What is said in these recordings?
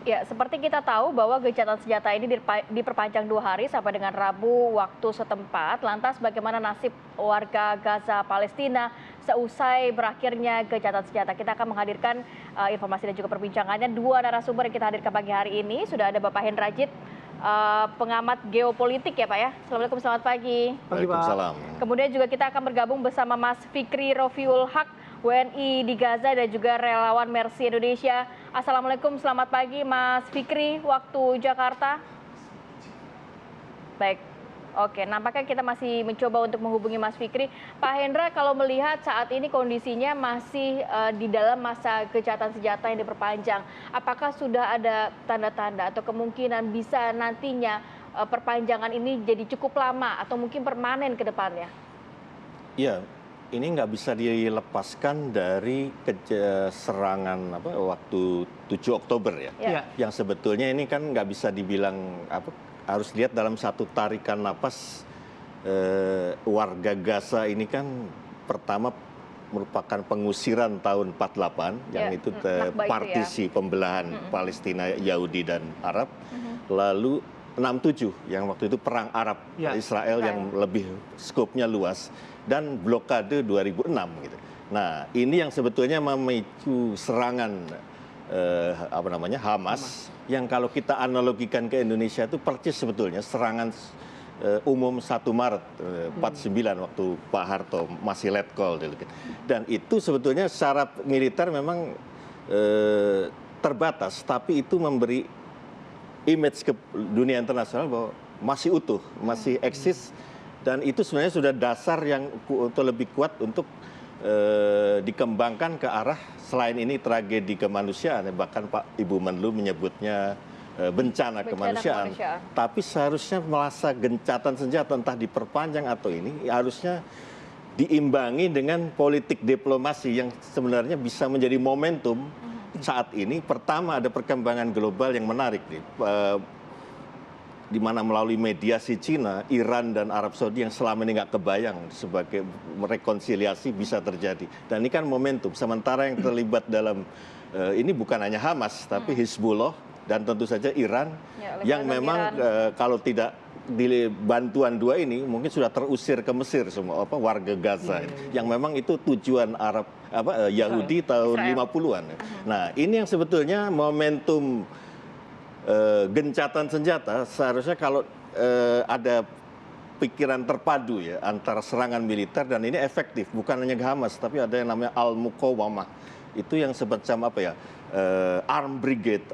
Ya, seperti kita tahu bahwa gencatan senjata ini diperpanjang 2 hari sampai dengan Rabu waktu setempat. Lantas bagaimana nasib warga Gaza Palestina seusai berakhirnya gencatan senjata? Kita akan menghadirkan informasi dan juga perbincangannya. Dua narasumber yang kita hadirkan pagi hari ini. Sudah ada Bapak Hendrajit, pengamat geopolitik ya Pak ya. Assalamualaikum, selamat pagi. Waalaikumsalam. Kemudian juga kita akan bergabung bersama Mas Fikri Rofiul Haq, WNI di Gaza dan juga relawan Mercy Indonesia. Assalamualaikum, selamat pagi Mas Fikri, waktu Jakarta. Baik, oke, nampaknya kita masih mencoba untuk menghubungi Mas Fikri. Pak Hendra, kalau melihat saat ini kondisinya masih di dalam masa gencatan senjata yang diperpanjang, apakah sudah ada tanda-tanda atau kemungkinan bisa nantinya perpanjangan ini jadi cukup lama atau mungkin permanen ke depannya? Iya, ini nggak bisa dilepaskan dari serangan waktu 7 Oktober ya. Ya. Yang sebetulnya ini kan nggak bisa dibilang harus lihat dalam satu tarikan napas. Warga Gaza ini kan pertama merupakan pengusiran tahun 48 yang itu partisi pembelahan Palestina, Yahudi dan Arab. Lalu 67 yang waktu itu perang Arab Israel yang lebih skopnya luas, dan blokade 2006 gitu. Nah, ini yang sebetulnya memicu serangan Hamas yang kalau kita analogikan ke Indonesia itu persis sebetulnya serangan umum 1 Maret 49 waktu Pak Harto masih letkol dulu. Dan itu sebetulnya secara militer memang terbatas, tapi itu memberi image ke dunia internasional bahwa masih utuh, masih eksis, dan itu sebenarnya sudah dasar yang lebih kuat untuk dikembangkan ke arah selain ini tragedi kemanusiaan, bahkan Pak Ibu Menlu menyebutnya bencana kemanusiaan. Tapi seharusnya merasa gencatan senjata entah diperpanjang atau ini harusnya diimbangi dengan politik diplomasi yang sebenarnya bisa menjadi momentum. Saat ini pertama ada perkembangan global yang menarik nih, di mana melalui mediasi Cina, Iran dan Arab Saudi yang selama ini nggak kebayang sebagai rekonsiliasi bisa terjadi. Dan ini kan momentum. Sementara yang terlibat dalam ini bukan hanya Hamas, tapi Hizbullah dan tentu saja Iran yang memang kalau tidak di bantuan dua ini mungkin sudah terusir ke Mesir semua warga Gaza yang memang itu tujuan Arab Yahudi tahun 50-an. Nah, ini yang sebetulnya momentum gencatan senjata seharusnya kalau ada pikiran terpadu ya antara serangan militer dan ini efektif, bukan hanya Hamas tapi ada yang namanya Al-Muqawamah. Itu yang semacam Arm Brigade,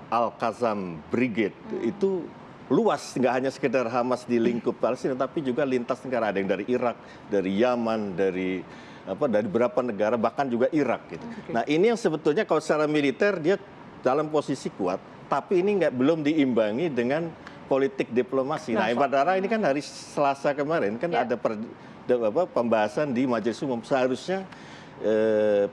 Al-Qassam Brigade. Itu luas, nggak hanya sekedar Hamas di lingkup Palestina, tapi juga lintas negara. Ada yang dari Irak, dari Yaman, dari beberapa negara, bahkan juga Irak gitu. Nah, ini yang sebetulnya kalau secara militer dia dalam posisi kuat, tapi ini belum diimbangi dengan politik diplomasi. Nah, Badara ini kan hari Selasa kemarin kan ada pembahasan di Majelis Umum. Seharusnya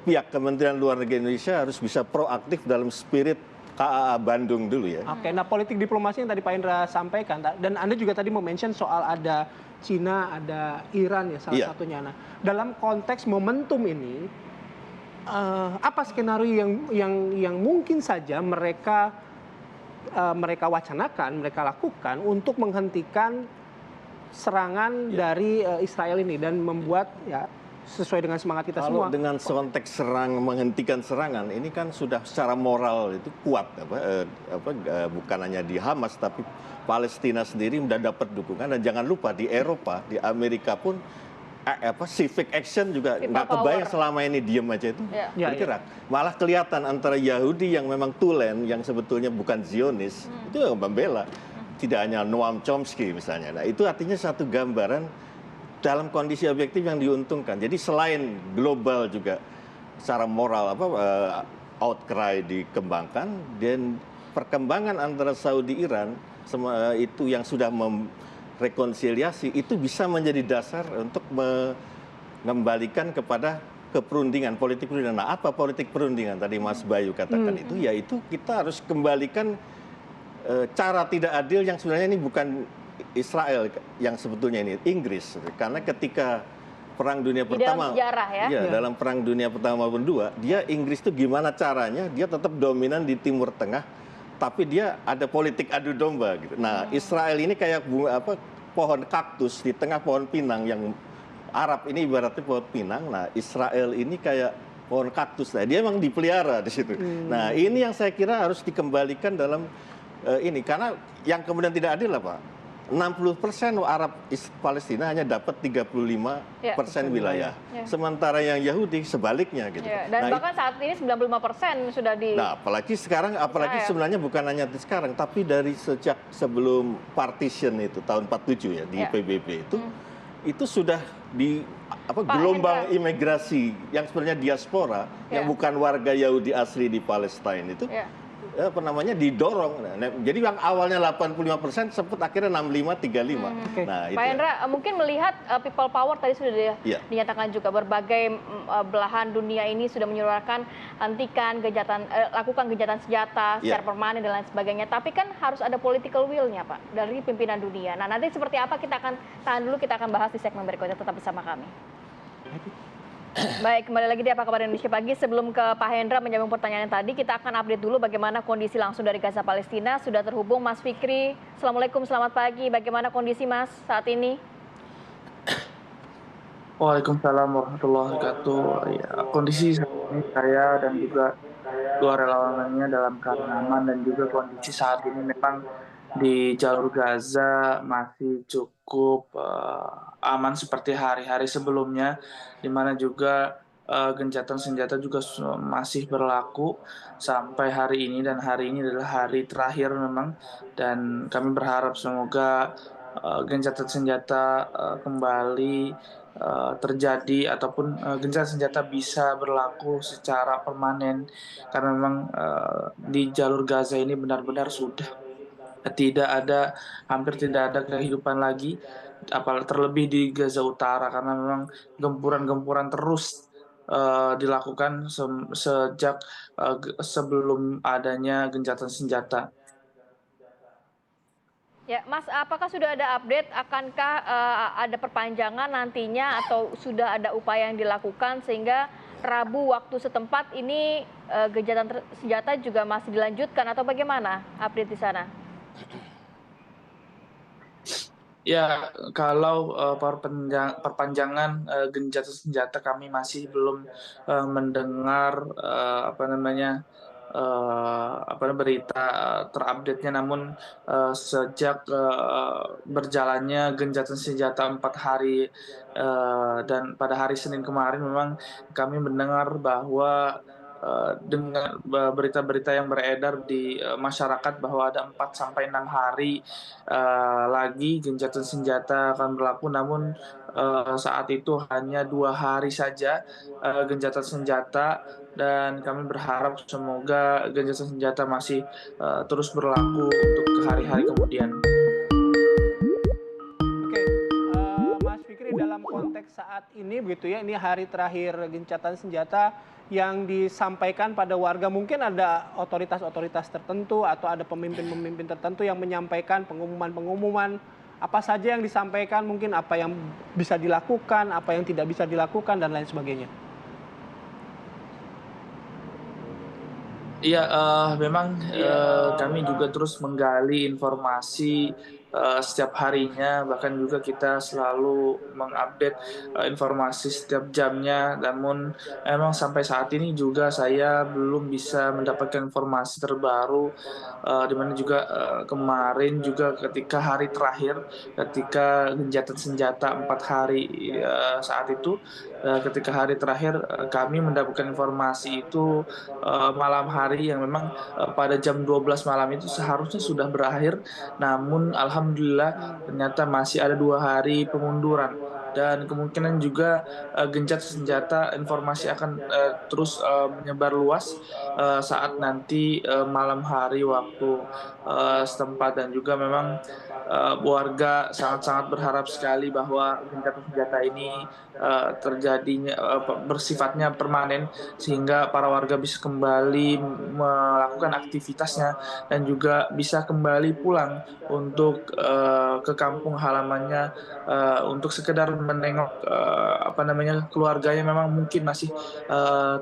pihak Kementerian Luar Negeri Indonesia harus bisa proaktif dalam spirit KAA Bandung dulu ya. Oke, nah politik diplomasi yang tadi Pak Indra sampaikan, dan Anda juga tadi mention soal ada Cina, ada Iran ya salah satunya. Nah, dalam konteks momentum ini, apa skenario yang mungkin saja mereka wacanakan, mereka lakukan untuk menghentikan serangan dari Israel ini dan membuat sesuai dengan semangat kita semua. Dengan konteks menghentikan serangan ini kan sudah secara moral itu kuat bukan hanya di Hamas tapi Palestina sendiri sudah dapat dukungan, dan jangan lupa di Eropa, di Amerika pun civic action juga nggak kebayang selama ini diem aja itu bergerak. Malah kelihatan antara Yahudi yang memang tulen yang sebetulnya bukan Zionis itu yang membela, tidak hanya Noam Chomsky misalnya. Nah, itu artinya satu gambaran dalam kondisi objektif yang diuntungkan. Jadi selain global juga secara moral outcry dikembangkan, dan perkembangan antara Saudi Iran itu yang sudah rekonsiliasi itu bisa menjadi dasar untuk mengembalikan kepada keperundingan, politik perundingan. Nah, apa politik perundingan tadi Mas Bayu katakan itu, yaitu kita harus kembalikan cara tidak adil yang sebenarnya ini bukan Israel yang sebetulnya ini Inggris, karena ketika Perang Dunia Pertama, dalam Perang Dunia Pertama pun dua, dia Inggris itu gimana caranya dia tetap dominan di Timur Tengah tapi dia ada politik adu domba gitu. Nah, Israel ini kayak pohon kaktus di tengah pohon pinang. Yang Arab ini ibaratnya pohon pinang. Nah, Israel ini kayak pohon kaktus. Nah, dia memang dipelihara di situ. Nah, ini yang saya kira harus dikembalikan dalam ini, karena yang kemudian tidak adil lah, Pak. 60% Arab Palestina hanya dapat 35% wilayah. Sementara yang Yahudi sebaliknya gitu. Dan bahkan saat ini 95% sudah di. Nah, apalagi sebenarnya bukan hanya di sekarang, tapi dari sejak sebelum partition itu tahun 47 ya di PBB itu sudah di gelombang imigrasi yang sebenarnya diaspora yang bukan warga Yahudi asli di Palestina itu didorong. Nah, jadi yang awalnya 85% sempat akhirnya 65-35. Nah, Pak Hendra, mungkin melihat people power tadi sudah dinyatakan juga berbagai belahan dunia ini sudah menyuarakan lakukan gencatan senjata secara permanen dan lain sebagainya. Tapi kan harus ada political will-nya, Pak, dari pimpinan dunia. Nah, nanti seperti apa kita akan tahan dulu, kita akan bahas di segmen berikutnya. Tetap bersama kami. Baik, kembali lagi di Apa Kabar Indonesia Pagi. Sebelum ke Pak Hendra menyambung pertanyaan tadi, kita akan update dulu bagaimana kondisi langsung dari Gaza Palestina. Sudah terhubung Mas Fikri. Assalamualaikum, selamat pagi. Bagaimana kondisi Mas saat ini? Waalaikumsalam warahmatullahi wabarakatuh. Ya, kondisi saat ini saya dan juga dua relawan lainnya dalam keadaan aman, dan juga kondisi saat ini memang di jalur Gaza masih cukup aman seperti hari-hari sebelumnya, di mana juga gencatan senjata juga masih berlaku sampai hari ini, dan hari ini adalah hari terakhir memang, dan kami berharap semoga gencatan senjata kembali terjadi, ataupun gencatan senjata bisa berlaku secara permanen, karena memang di jalur Gaza ini benar-benar sudah hampir tidak ada kehidupan lagi, apalagi terlebih di Gaza Utara, karena memang gempuran-gempuran terus dilakukan sejak sebelum adanya gencatan senjata. Ya, Mas, apakah sudah ada update? Akankah ada perpanjangan nantinya, atau sudah ada upaya yang dilakukan sehingga Rabu waktu setempat ini gencatan senjata juga masih dilanjutkan, atau bagaimana update di sana? Ya, kalau perpanjangan gencatan senjata, kami masih belum mendengar berita terupdate-nya. Namun sejak berjalannya gencatan senjata 4 hari dan pada hari Senin kemarin, memang kami mendengar bahwa dengan berita-berita yang beredar di masyarakat bahwa ada 4-6 hari lagi gencatan senjata akan berlaku. Namun saat itu hanya 2 hari saja gencatan senjata, dan kami berharap semoga gencatan senjata masih terus berlaku untuk hari-hari kemudian. Mas Fikri, dalam konteks saat ini begitu ya, ini hari terakhir gencatan senjata yang disampaikan pada warga, mungkin ada otoritas-otoritas tertentu atau ada pemimpin-pemimpin tertentu yang menyampaikan pengumuman-pengumuman apa saja yang disampaikan, mungkin apa yang bisa dilakukan, apa yang tidak bisa dilakukan, dan lain sebagainya. Iya, memang kami juga terus menggali informasi setiap harinya, bahkan juga kita selalu mengupdate informasi setiap jamnya. Namun memang sampai saat ini juga saya belum bisa mendapatkan informasi terbaru, di mana juga kemarin juga ketika hari terakhir, ketika gencatan senjata 4 hari saat itu, ketika hari terakhir kami mendapatkan informasi itu malam hari, yang memang pada jam 12 malam itu seharusnya sudah berakhir, namun alhamdulillah ternyata masih ada 2 hari pengunduran, dan kemungkinan juga gencatan senjata informasi akan terus menyebar luas saat nanti malam hari waktu setempat. Dan juga memang warga sangat-sangat berharap sekali bahwa gencatan senjata ini terjadinya bersifatnya permanen, sehingga para warga bisa kembali melakukan aktivitasnya dan juga bisa kembali pulang untuk ke kampung halamannya, untuk sekedar menengok keluarganya memang mungkin masih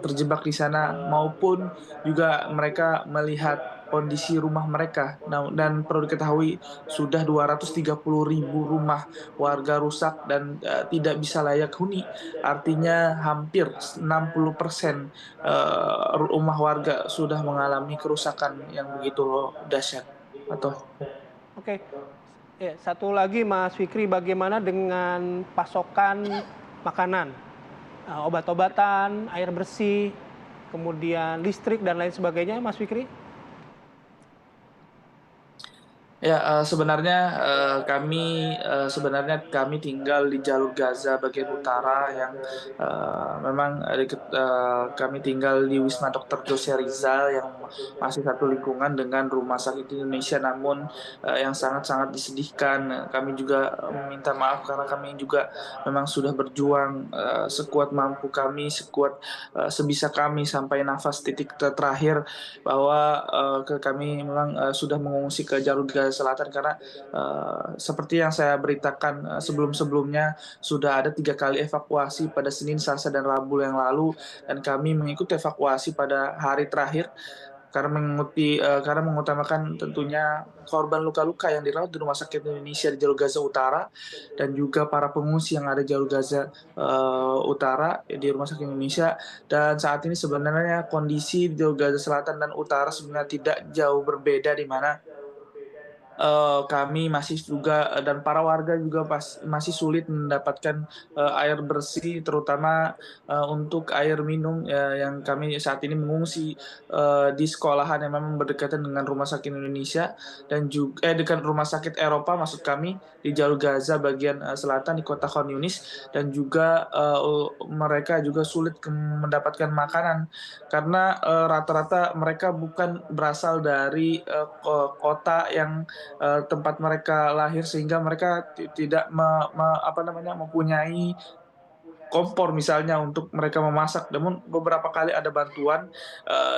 terjebak di sana, maupun juga mereka melihat kondisi rumah mereka. Nah, dan perlu diketahui sudah 230.000 rumah warga rusak dan tidak bisa layak huni. Artinya hampir 60% rumah warga sudah mengalami kerusakan yang begitu dahsyat. Atau Oke. Ya, satu lagi Mas Fikri, bagaimana dengan pasokan makanan, obat-obatan, air bersih, kemudian listrik dan lain sebagainya, Mas Fikri? Ya, sebenarnya kami tinggal di jalur Gaza bagian utara yang memang kami tinggal di Wisma Dr. Jose Rizal yang masih satu lingkungan dengan Rumah Sakit Indonesia, namun yang sangat-sangat disedihkan. Kami juga meminta maaf karena kami juga memang sudah berjuang sekuat mampu kami, sekuat sebisa kami sampai nafas titik terakhir, bahwa kami memang sudah mengungsi ke jalur Gaza Selatan karena seperti yang saya beritakan sebelum-sebelumnya, sudah ada 3 kali evakuasi pada Senin, Selasa, dan Rabu yang lalu, dan kami mengikuti evakuasi pada hari terakhir karena mengutamakan tentunya korban luka-luka yang dirawat di Rumah Sakit Indonesia di jalur Gaza Utara, dan juga para pengungsi yang ada di jalur Gaza Utara di Rumah Sakit Indonesia. Dan saat ini sebenarnya kondisi di jalur Gaza Selatan dan Utara sebenarnya tidak jauh berbeda, di mana kami masih juga dan para warga juga masih sulit mendapatkan air bersih, terutama untuk air minum yang kami saat ini mengungsi di sekolahan yang memang berdekatan dengan Rumah Sakit Indonesia, dan juga dekat Rumah Sakit Eropa maksud kami, di jalur Gaza bagian selatan di kota Khan Yunis, dan juga mereka juga sulit mendapatkan makanan karena rata-rata mereka bukan berasal dari kota yang tempat mereka lahir, sehingga mereka tidak mempunyai kompor misalnya untuk mereka memasak. Namun beberapa kali ada bantuan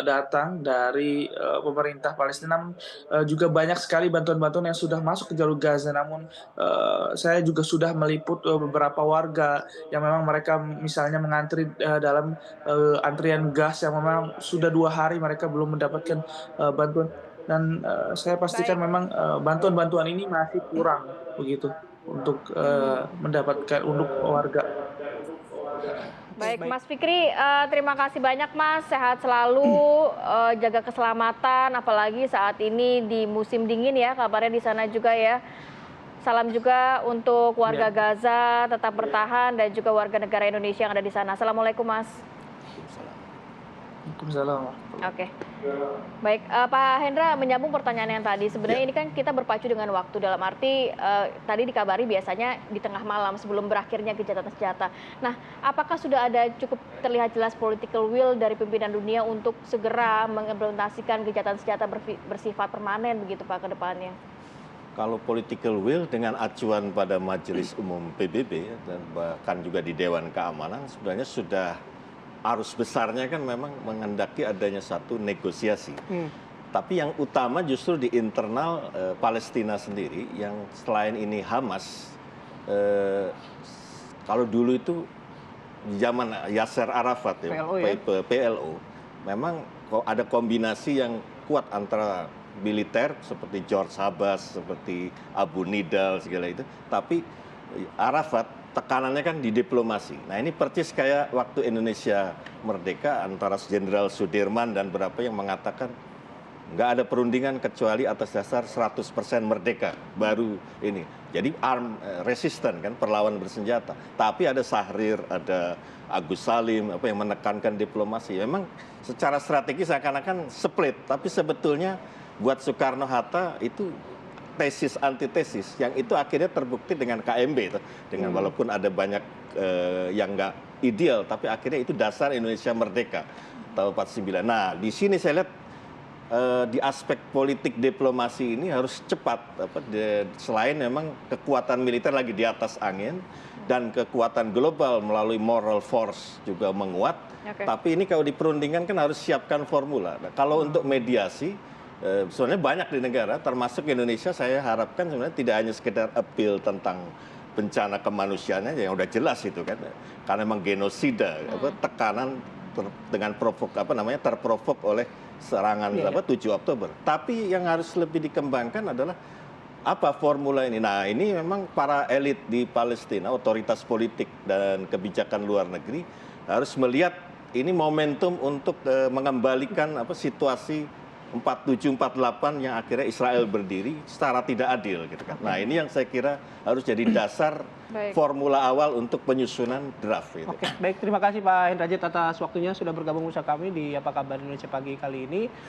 datang dari pemerintah Palestina, juga banyak sekali bantuan-bantuan yang sudah masuk ke jalur Gaza. Namun saya juga sudah meliput beberapa warga yang memang mereka misalnya mengantri dalam antrian gas yang memang sudah 2 hari mereka belum mendapatkan bantuan, dan saya pastikan Baik. memang bantuan-bantuan ini masih kurang begitu untuk mendapatkan untuk warga. Baik, Mas Fikri, terima kasih banyak Mas. Sehat selalu, jaga keselamatan, apalagi saat ini di musim dingin ya, kabarnya di sana juga ya. Salam juga untuk warga Gaza, tetap bertahan, dan juga warga negara Indonesia yang ada di sana. Assalamualaikum Mas. Waalaikumsalam. Oke. Baik, Pak Hendra, menyambung pertanyaan yang tadi. Sebenarnya ini kan kita berpacu dengan waktu, dalam arti tadi dikabari biasanya di tengah malam sebelum berakhirnya gencatan senjata. Nah, apakah sudah ada cukup terlihat jelas political will dari pimpinan dunia untuk segera mengimplementasikan gencatan senjata bersifat permanen begitu Pak ke depannya? Kalau political will dengan acuan pada Majelis Umum PBB dan bahkan juga di Dewan Keamanan, sebenarnya sudah arus besarnya kan memang menghendaki adanya satu negosiasi. Tapi yang utama justru di internal Palestina sendiri, yang selain ini Hamas, kalau dulu itu di zaman Yasser Arafat ya, PLO, memang ada kombinasi yang kuat antara militer seperti George Abbas, seperti Abu Nidal segala itu, tapi Arafat tekanannya kan di diplomasi. Nah ini persis kayak waktu Indonesia merdeka antara Jenderal Sudirman dan berapa yang mengatakan nggak ada perundingan kecuali atas dasar 100% merdeka baru ini. Jadi resisten kan, perlawan bersenjata. Tapi ada Sahrir, ada Agus Salim yang menekankan diplomasi. Memang secara strategis seakan-akan split, tapi sebetulnya buat Soekarno-Hatta itu tesis antitesis yang itu akhirnya terbukti dengan KMB dengan walaupun ada banyak yang nggak ideal, tapi akhirnya itu dasar Indonesia merdeka tahun 49. Nah di sini saya lihat di aspek politik diplomasi ini harus cepat, selain memang kekuatan militer lagi di atas angin dan kekuatan global melalui moral force juga menguat. Tapi ini kalau di perundingan kan harus siapkan formula. Nah, kalau untuk mediasi sebenarnya banyak di negara, termasuk Indonesia, saya harapkan sebenarnya tidak hanya sekedar appeal tentang bencana kemanusiaannya yang udah jelas itu kan, karena memang genosida, tekanan terprovok oleh serangan 7 Oktober. Tapi yang harus lebih dikembangkan adalah apa formula ini. Nah, ini memang para elit di Palestina, otoritas politik dan kebijakan luar negeri harus melihat ini momentum untuk mengembalikan situasi 47-48 yang akhirnya Israel berdiri secara tidak adil gitu kan. Nah, ini yang saya kira harus jadi dasar formula awal untuk penyusunan draft gitu. Oke, baik, terima kasih Pak Hendrajit atas waktunya sudah bergabung bersama kami di Apa Kabar Indonesia Pagi kali ini.